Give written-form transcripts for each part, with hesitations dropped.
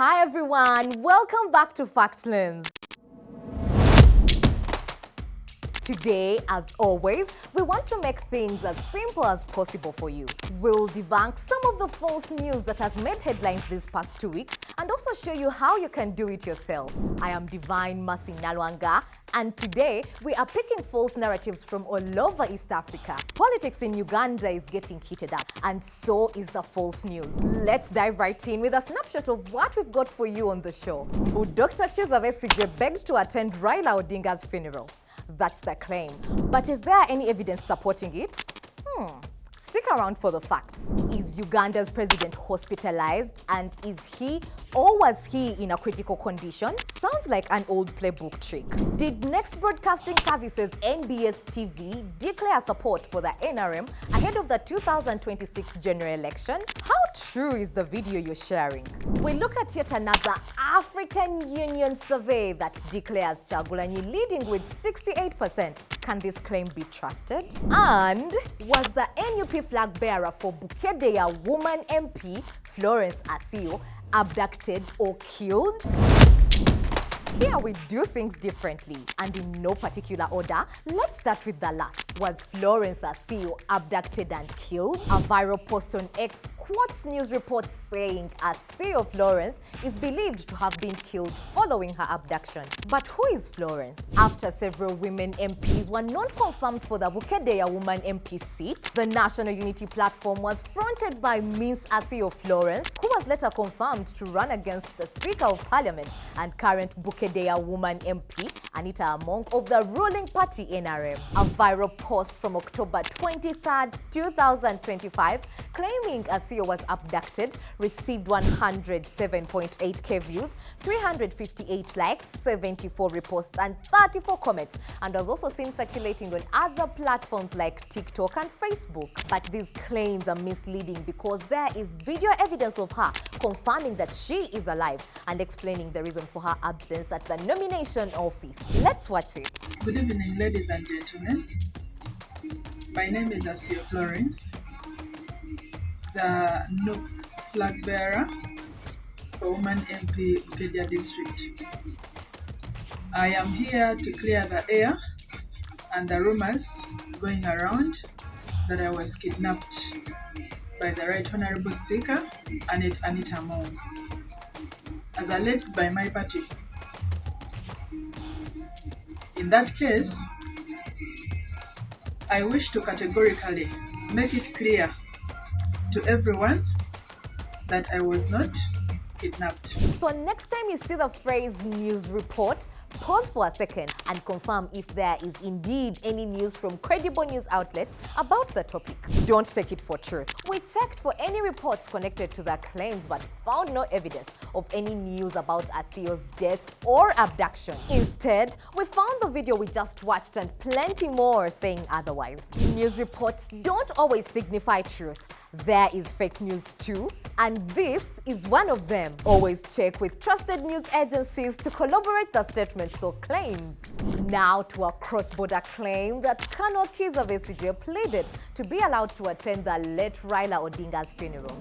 Hi everyone, welcome back to Fact Lens. Today, as always, we want to make things as simple as possible for you. We'll debunk some of the false news that has made headlines these past 2 weeks and also show you how you can do it yourself. I am Divine Masi Nalwanga, and today we are picking false narratives from all over East Africa. Politics in Uganda is getting heated up, and so is the false news. Let's dive right in with a snapshot of what we've got for you on the show. Dr. Besigye begged to attend Raila Odinga's funeral. That's the claim. But is there any evidence supporting it? Stick around for the facts. Is Uganda's president hospitalized, and is he or was he in a critical condition? Sounds like an old playbook trick. Did Next Broadcasting Services NBS TV declare support for the NRM ahead of the 2026 general election? How true is the video you're sharing? We look at yet another African Union survey that declares Kyagulanyi leading with 68%. Can this claim be trusted? And was the NUP flag bearer for Buganda woman MP Florence Asio abducted or killed? Here we do things differently, and in no particular order. Let's start with the last. Was Florence Asio abducted and killed? A viral post on X quotes news reports saying Asio Florence is believed to have been killed following her abduction. But who is Florence? After several women MPs were not confirmed for the Buganda woman MP seat, the National Unity Platform was fronted by Ms. Asio Florence, who was later confirmed to run against the Speaker of Parliament and current Buganda woman MP Anita Among of the ruling party NRM. A viral post from October 23rd, 2025 claiming Asio was abducted received 107.8k views, 358 likes, 74 reposts and 34 comments, and was also seen circulating on other platforms like TikTok and Facebook. But these claims are misleading because there is video evidence of her confirming that she is alive and explaining the reason for her absence at the nomination office. Let's watch it. Good evening, ladies and gentlemen. My name is Asio Florence, the NUP flag bearer for Woman MP Besigye District. I am here to clear the air and the rumors going around that I was kidnapped by the Right Honorable Speaker, Anita Among, as alleged by my party. In that case, I wish to categorically make it clear to everyone that I was not kidnapped. So next time you see the phrase news report, pause for a second and confirm if there is indeed any news from credible news outlets about the topic. Don't take it for truth. We checked for any reports connected to the claims but found no evidence of any news about Asio's death or abduction. Instead, we found the video we just watched and plenty more saying otherwise. News reports don't always signify truth. There is fake news too, and this is one of them. Always check with trusted news agencies to corroborate the statements or claims. Now to a cross-border claim that Colonel Besigye pleaded to be allowed to attend the late Raila Odinga's funeral.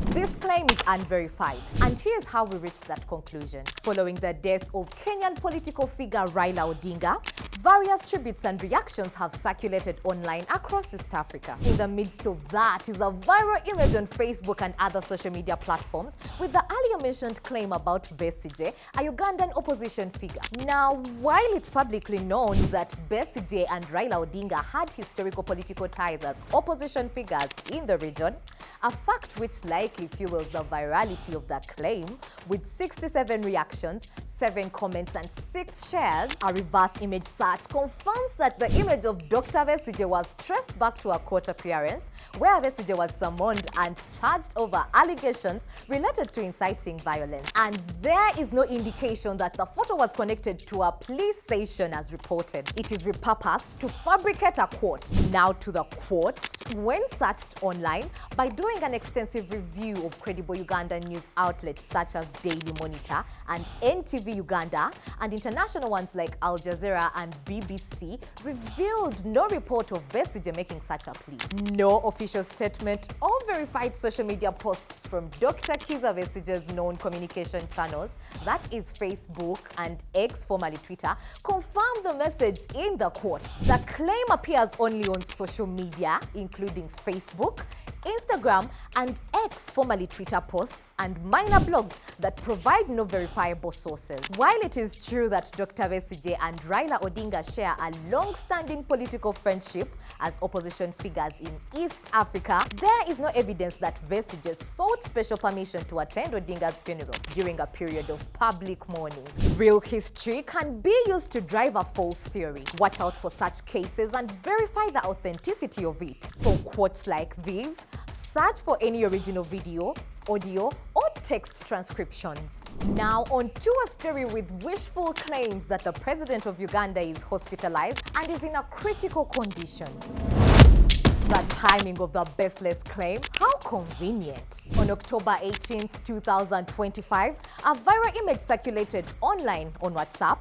This claim is unverified, and here's how we reached that conclusion. Following the death of Kenyan political figure Raila Odinga, various tributes and reactions have circulated online across East Africa. In the midst of that is a viral image on Facebook and other social media platforms with the earlier mentioned claim about Besigye, a Ugandan opposition figure. Now, while it's publicly known that Besigye and Raila Odinga had historical political ties as opposition figures in the region, a fact which likely fuels the virality of the claim, with 67 reactions, 7 comments and 6 shares, a reverse image search confirms that the image of Dr. Besigye was traced back to a court appearance where Besigye was summoned and charged over allegations related to inciting violence. And there is no indication that the photo was connected to a police station as reported. It is repurposed to fabricate a quote. Now to the quote. When searched online, by doing an extensive review of credible Ugandan news outlets such as Daily Monitor and NTV TV Uganda and international ones like Al Jazeera and BBC revealed no report of Besigye making such a plea. No official statement or verified social media posts from Dr. Kizza Besigye's known communication channels, that is Facebook and X, formerly Twitter, confirmed the message in the court. The claim appears only on social media, including Facebook, Instagram, and X, formerly Twitter, posts and minor blogs that provide no verifiable sources. While it is true that Dr. Besigye and Raila Odinga share a long-standing political friendship as opposition figures in East Africa, there is no evidence that Besigye sought special permission to attend Odinga's funeral during a period of public mourning. Real history can be used to drive a false theory. Watch out for such cases and verify the authenticity of it. For quotes like these, search for any original video, audio, or text transcriptions. Now on to a story with wishful claims that the president of Uganda is hospitalized and is in a critical condition. The timing of the baseless claim? How convenient. On October 18, 2025, a viral image circulated online on WhatsApp,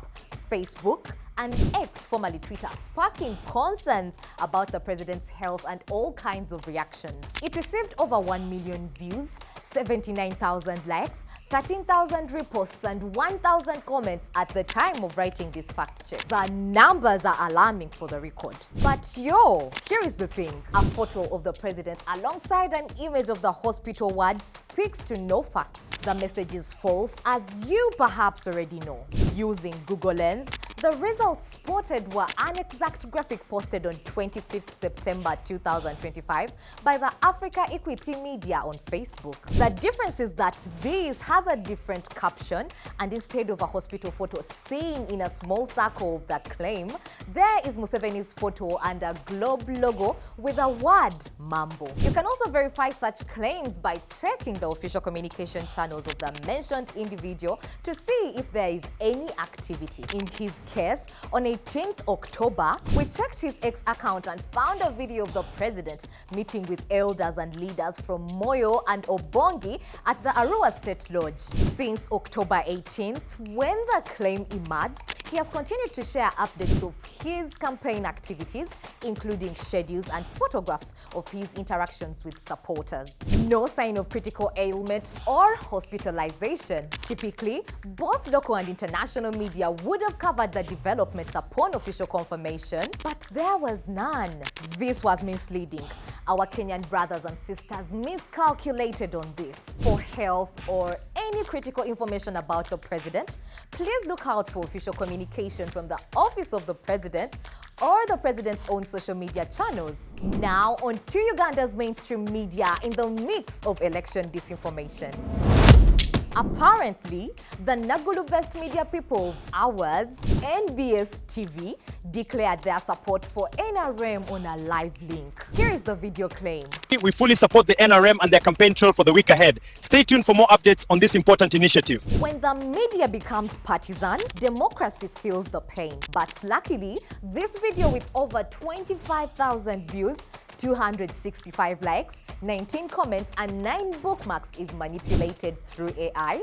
Facebook, and X, formerly Twitter, sparking concerns about the president's health and all kinds of reactions. It received over 1 million views, 79,000 likes, 13,000 reposts, and 1,000 comments at the time of writing this fact check. The numbers are alarming for the record. But here is the thing. A photo of the president alongside an image of the hospital ward speaks to no facts. The message is false, as you perhaps already know. Using Google Lens, the results spotted were an exact graphic posted on 25th September 2025 by the Africa Equity Media on Facebook. The difference is that this has a different caption, and instead of a hospital photo seen in a small circle of the claim, there is Museveni's photo and a globe logo with a word Mambo. You can also verify such claims by checking the official communication channels of the mentioned individual to see if there is any activity. In his case, on 18th October, we checked his X account and found a video of the president meeting with elders and leaders from Moyo and Obongi at the Arua State Lodge. Since October 18th, when the claim emerged, he has continued to share updates of his campaign activities, including schedules and photographs of his interactions with supporters. No sign of critical ailment or hospitalization. Typically, both local and international media would have covered the developments upon official confirmation, but there was none. This was misleading. Our Kenyan brothers and sisters miscalculated on this. For health or any critical information about the president, please look out for official communication from the Office of the President or the president's own social media channels. Now on to Uganda's mainstream media in the mix of election disinformation. Apparently, the Nagulu-based media people of ours, NBS TV, declared their support for NRM on a live link. Here is the video claim. We fully support the NRM and their campaign trail for the week ahead. Stay tuned for more updates on this important initiative. When the media becomes partisan, democracy feels the pain. But luckily, this video with over 25,000 views, 265 likes, 19 comments, and 9 bookmarks is manipulated through AI,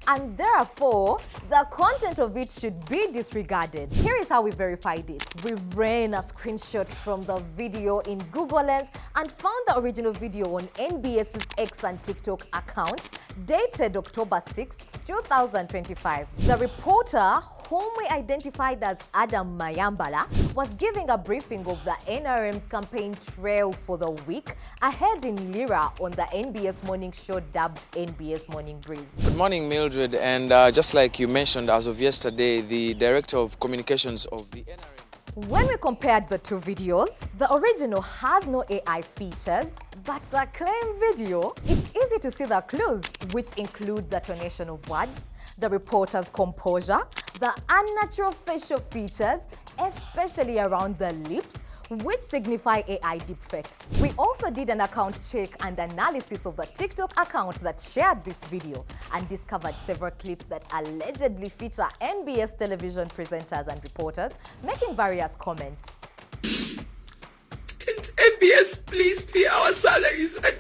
and therefore the content of it should be disregarded. Here is how we verified it. We ran a screenshot from the video in Google Lens and found the original video on NBS's X and TikTok accounts, dated October 6, 2025. The reporter, whom we identified as Adam Mayambala, was giving a briefing of the NRM's campaign trail for the week ahead in Lira on the NBS morning show dubbed NBS Morning Breeze. Good morning, Mildred. And just like you mentioned, as of yesterday, the Director of Communications of the NRM. When we compared the two videos, the original has no AI features, but the claim video, it's easy to see the clues, which include the tonation of words, the reporter's composure, the unnatural facial features, especially around the lips, which signify AI deepfakes. We also did an account check and analysis of the TikTok account that shared this video and discovered several clips that allegedly feature NBS television presenters and reporters making various comments. NBS, please pay our salaries and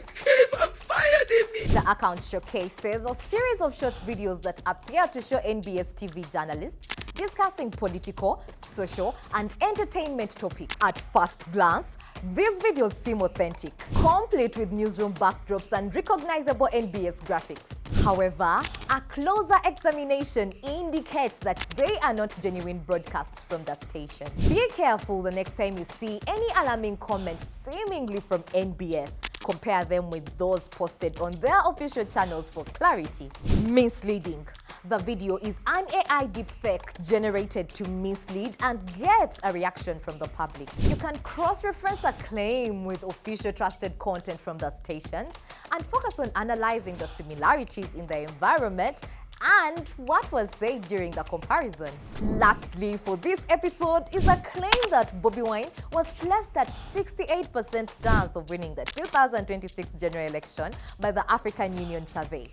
I'm fired, Amy. The account showcases a series of short videos that appear to show NBS TV journalists discussing political, social, and entertainment topics. At first glance, these videos seem authentic, complete with newsroom backdrops and recognizable NBS graphics. However, a closer examination indicates that they are not genuine broadcasts from the station. Be careful the next time you see any alarming comments seemingly from NBS. Compare them with those posted on their official channels for clarity. Misleading. The video is an AI deepfake generated to mislead and get a reaction from the public. You can cross-reference a claim with official trusted content from the stations and focus on analyzing the similarities in the environment and what was said during the comparison. Lastly, for this episode is a claim that Bobi Wine was placed at 68% chance of winning the 2026 general election by the African Union survey.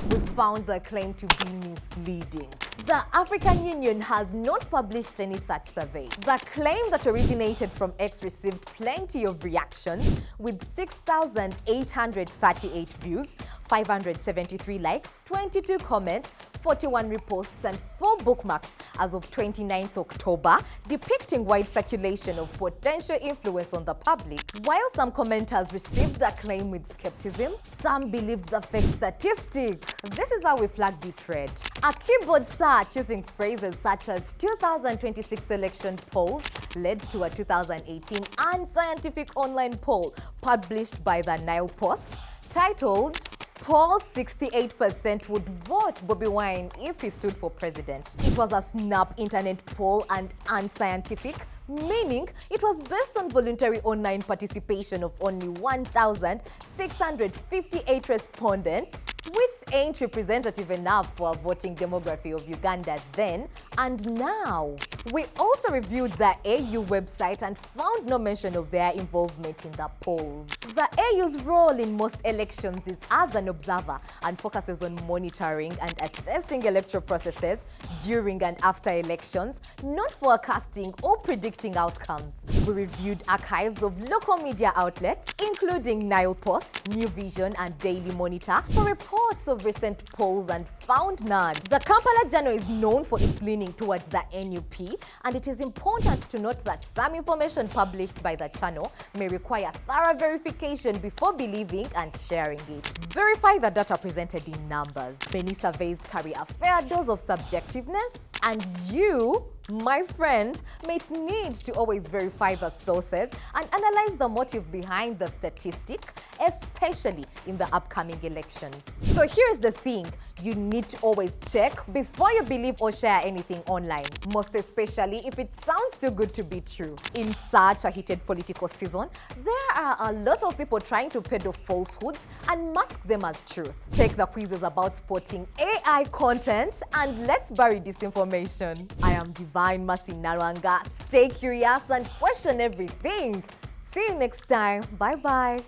We found the claim to be misleading. The African Union has not published any such survey. The claim that originated from X received plenty of reactions with 6,838 views, 573 likes, 22 comments, 41 reposts and 4 bookmarks as of 29th October, depicting wide circulation of potential influence on the public. While some commenters received the claim with skepticism, some believed the fake statistic. This is how we flagged the thread. A keyboard search using phrases such as 2026 election polls led to a 2018 unscientific online poll published by the Nile Post titled "Poll 68% would vote Bobi Wine if he stood for president." It was a snap internet poll and unscientific, meaning it was based on voluntary online participation of only 1,658 respondents, which ain't representative enough for a voting demography of Uganda then and now. We also reviewed the AU website and found no mention of their involvement in the polls. The AU's role in most elections is as an observer and focuses on monitoring and assessing electoral processes during and after elections, not forecasting or predicting outcomes. We reviewed archives of local media outlets, including Nile Post, New Vision, and Daily Monitor, for reports of recent polls and found none. The Kampala Journal is known for its leaning towards the NUP, and it is important to note that some information published by the channel may require thorough verification before believing and sharing it. Verify the data presented in numbers. Many surveys carry a fair dose of subjectiveness, and you, my friend, might need to always verify the sources and analyze the motive behind the statistic, especially in the upcoming elections. So here's the thing, you need to always check before you believe or share anything online, most especially if it sounds too good to be true. In such a heated political season, there are a lot of people trying to peddle falsehoods and mask them as truth. Take the quizzes about spotting AI content and let's bury disinformation. I am Divine Mercy Narwanga. Stay curious and question everything. See you next time. Bye-bye.